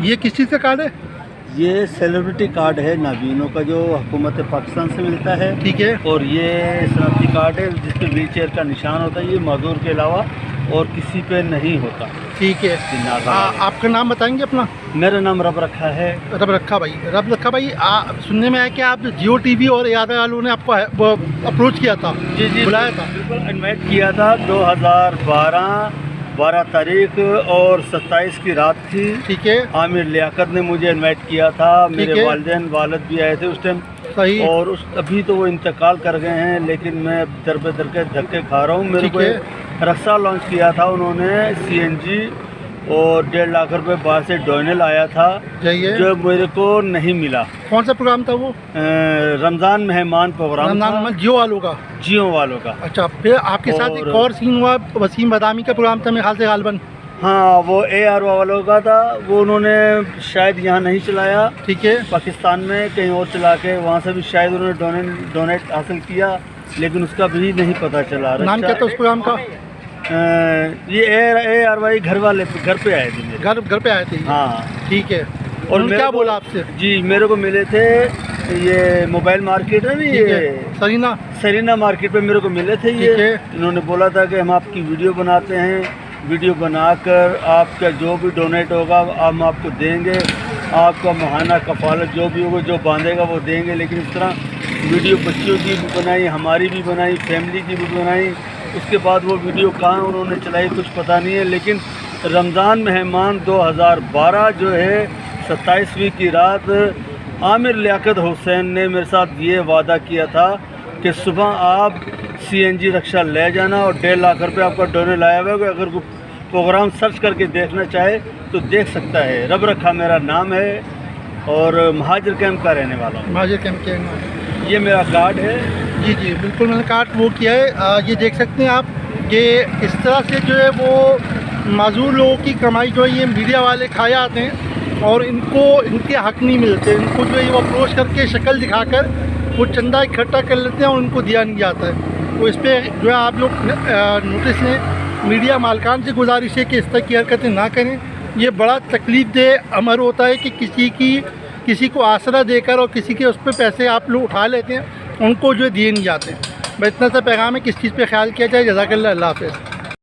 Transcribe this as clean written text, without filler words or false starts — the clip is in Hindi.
ये किस चीज़ का कार्ड है? ये सेलिब्रिटी कार्ड है नाबीनों का, जो हुकूमत पाकिस्तान से मिलता है। ठीक है। और ये शनाख्ती कार्ड है जिसपे व्हील चेयर का निशान होता है। ये माजूर के अलावा और किसी पे नहीं होता। ठीक है। आपका नाम बताएंगे अपना? मेरा नाम रब रखा है। रब रखा भाई। रब रखा भाई, सुनने में आया कि आप जियो टीवी और यादव वालों ने आपको अप्रोच किया था? जी जी, बुलाया था? बिल्कुल इन्वाइट किया था। 2012 तारीख और 27 की रात थी। ठीक है। आमिर लियाकत ने मुझे इन्वाइट किया था। मेरे वालिदैन वालिद भी आए थे उस टाइम। सही। और अभी तो वो इंतकाल कर गए हैं, लेकिन मैं दर पे दर के धक्के खा रहा हूँ। मेरे को रक्षा लॉन्च किया था उन्होंने, CNG, और 1.5 लाख रुपए बाहर से डोनेल आया था जो मेरे को नहीं मिला। कौन सा प्रोग्राम था वो? रमज़ान मेहमान प्रोग्राम। रमज़ान जियो वालों का? जियो वालों का। अच्छा, फिर आपके साथ एक और सीन हुआ, वसीम बदामी का प्रोग्राम था मेरे ख्याल से गालबन। हाँ, वो AR वालों का था। वो उन्होंने शायद यहाँ नहीं चलाया। ठीक है। पाकिस्तान में कहीं और चला के वहाँ से भी शायद उन्होंने डोनेट हासिल किया, लेकिन उसका भी नहीं पता चला। नाम क्या था उस प्रोग्राम का? ये ARY घर पे आए थे। घर पे आए थे? हाँ। ठीक है। और क्या बोला आपसे? जी, मेरे को मिले थे ये मोबाइल मार्केट है ना, ये सरीना मार्केट पे मेरे को मिले थे। ये इन्होंने बोला था कि हम आपकी वीडियो बनाते हैं, वीडियो बनाकर आपका जो भी डोनेट होगा हम आपको देंगे, आपका माहाना कफालत जो भी होगा, जो बांधेगा वो देंगे। लेकिन इस तरह वीडियो बच्चों की भी बनाई, हमारी भी बनाई, फैमिली की भी बनाई। उसके बाद वो वीडियो कहाँ उन्होंने चलाई कुछ पता नहीं है। लेकिन रमज़ान मेहमान 2012 जो है 27वीं की रात आमिर लियाकत हुसैन ने मेरे साथ ये वादा किया था कि सुबह आप CNG रक्षा ले जाना और 1.5 लाख रुपये आपका डोनेट लाया हुआ है। अगर कोई प्रोग्राम सर्च करके देखना चाहे तो देख सकता है। रब रखा मेरा नाम है और महाजिर कैंप का रहने वाला हूँ। महाजिर कैंप के ये मेरा कार्ड है। जी जी बिल्कुल, मैंने कार्ड वो किया है। ये देख सकते हैं आप कि इस तरह से जो है वो माजूर लोगों की कमाई जो है ये मीडिया वाले खा जाते हैं और इनको इनके हक नहीं मिलते। इनको जो है वो अप्रोच करके शक्ल दिखाकर वो चंदा इकट्ठा कर लेते हैं और उनको दिया नहीं जाता है। तो इस पर जो है आप लोग नोटिस लें। मीडिया मालकान से गुजारिश है कि इस तरह की हरकतें ना करें। ये बड़ा तकलीफ़ देह अमर होता है कि किसी को आसरा देकर और किसी के उस पर पैसे आप लोग उठा लेते हैं, उनको जो दिए नहीं जाते। बस इतना सा पैगाम है कि इस चीज़ पे ख्याल किया जाए। जज़ाकल्लाह, अल्लाह हाफ़िज़।